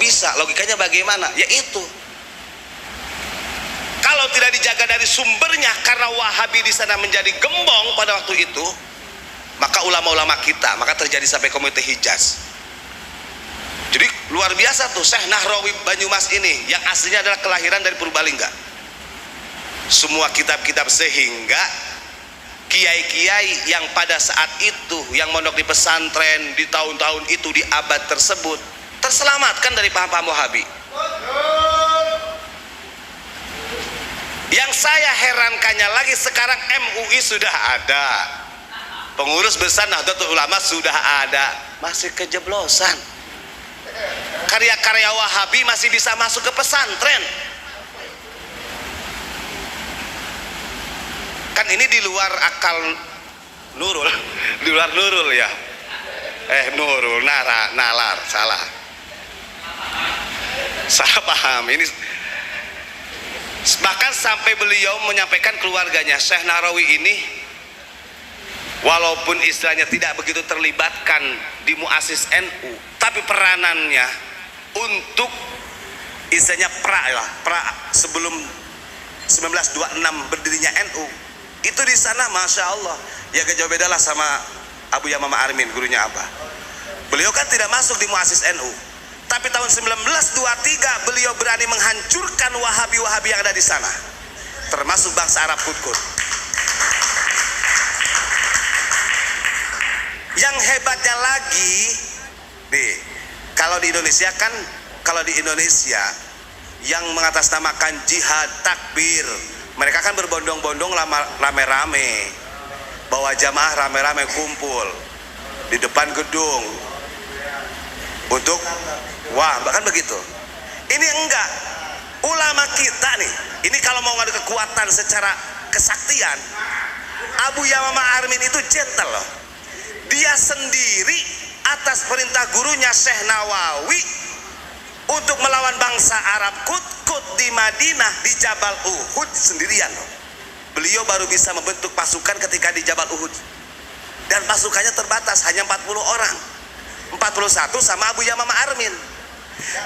bisa? Logikanya bagaimana? Ya itu. Kalau tidak dijaga dari sumbernya, karena Wahabi di sana menjadi gembong pada waktu itu, maka ulama-ulama kita, maka terjadi sampai Komite Hijaz. Jadi luar biasa tuh Syekh Nahrawi Banyumas ini, yang aslinya adalah kelahiran dari Purbalingga. Semua kitab-kitab, sehingga kiai-kiai yang pada saat itu yang mondok di pesantren di tahun-tahun itu, di abad tersebut, terselamatkan dari paham-paham Wahabi. Yang saya herankannya lagi, sekarang MUI sudah ada, pengurus besar Nahdlatul Ulama sudah ada, masih kejeblosan. Karya-karya Wahabi masih bisa masuk ke pesantren. Kan ini di luar akal Nurul, di luar Nurul ya. Nurul, nalar, salah paham. Ini bahkan sampai beliau menyampaikan keluarganya, Syekh Nahrawi ini walaupun istilahnya tidak begitu terlibatkan di muasis NU, tapi peranannya untuk istilahnya pra sebelum 1926 berdirinya NU itu di sana, masya Allah ya, gak jauh beda lah sama Abu Yamamah Armin, gurunya Abah. Beliau kan tidak masuk di muasis NU, tapi tahun 1923 beliau berani menghancurkan Wahabi-Wahabi yang ada di sana, termasuk bangsa Arab Kut-Kut. Yang hebatnya lagi nih, kalau di Indonesia kan, kalau di Indonesia yang mengatasnamakan jihad takbir, mereka kan berbondong-bondong rame-rame, bawa jamaah rame-rame kumpul di depan gedung untuk bahkan begitu. Ini enggak, ulama kita nih, ini kalau mau ngadu kekuatan secara kesaktian, Abu Yamamah Armin itu gentle loh. Dia sendiri atas perintah gurunya Syekh Nawawi untuk melawan bangsa Arab Kut-Kut di Madinah, di Jabal Uhud sendirian loh. Beliau baru bisa membentuk pasukan ketika di Jabal Uhud, dan pasukannya terbatas, hanya 40 orang, 41 sama Abu Yamamah Armin,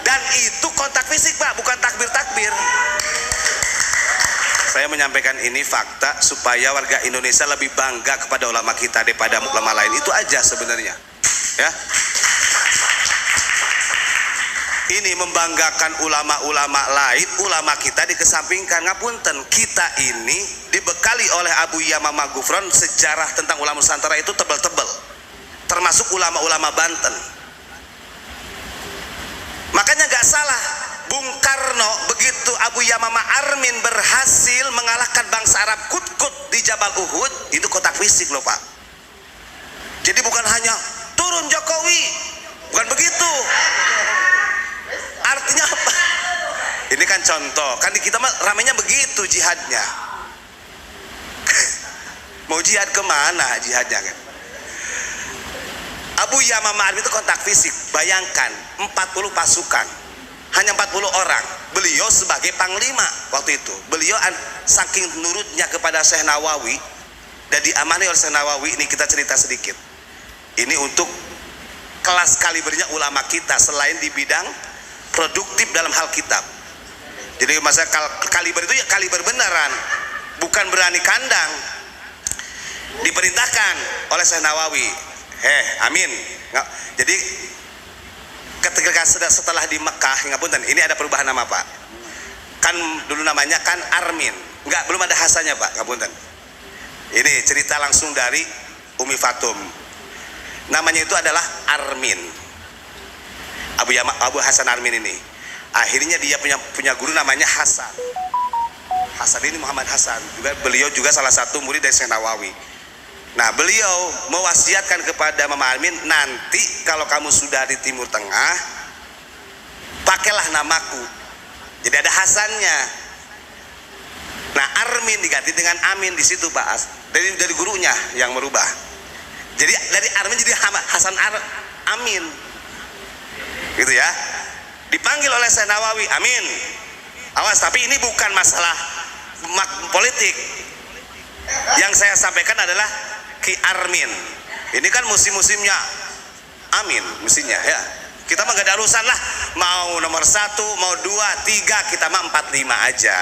dan itu kontak fisik Pak, bukan takbir-takbir. Saya menyampaikan ini fakta supaya warga Indonesia lebih bangga kepada ulama kita daripada ulama lain, itu aja sebenarnya ya. Ini membanggakan ulama-ulama lain, ulama kita dikesampingkan. Ngapunten, kita ini dibekali oleh Abu Yamamah Gufron sejarah tentang ulama Nusantara itu tebal-tebal, termasuk ulama-ulama Banten. Makanya gak salah Bung Karno begitu Abu Yamamah Armin berhasil mengalahkan bangsa Arab Kut-Kut di Jabal Uhud, itu kotak fisik loh Pak. Jadi bukan hanya turun Jokowi, bukan begitu. Artinya apa? Ini kan contoh, kan di kita mah ramenya begitu jihadnya. Mau jihad kemana jihadnya kan? Abu Yamamah Armin itu kontak fisik. Bayangkan 40 pasukan, hanya 40 orang. Beliau sebagai panglima waktu itu. Beliau saking nurutnya kepada Syekh Nawawi dan diamani oleh Syekh Nawawi. Ini kita cerita sedikit. Ini untuk kelas kalibernya ulama kita, selain di bidang produktif dalam hal kitab. Jadi masa kaliber itu ya kaliber beneran, bukan berani kandang. Diperintahkan oleh Syekh Nawawi, amin. Jadi ketika setelah di Mekah, ngapunten, ini ada perubahan nama Pak. Kan dulu namanya kan Armin, belum ada hasannya Pak, ngapunten. Ini cerita langsung dari Umi Fatum. Namanya itu adalah Armin. Abu Hasan Armin ini. Akhirnya dia punya guru namanya Hasan. Hasan ini Muhammad Hasan. Beliau juga salah satu murid dari Syekh Nawawi. Nah, beliau mewasiatkan kepada Mama Armin, nanti kalau kamu sudah di Timur Tengah, pakailah namaku. Jadi ada Hasannya. Nah, Armin diganti dengan Amin di situ Pak. Dari gurunya yang merubah. Jadi dari Armin jadi Hasan Amin. Gitu ya. Dipanggil oleh Syekh Nawawi, Amin. Awas, tapi ini bukan masalah politik. Yang saya sampaikan adalah Ki Armin. Ini kan musim-musimnya Amin mestinya ya. Kita mah gak ada urusan lah, mau nomor 1, mau 2, 3, kita mah 45 aja.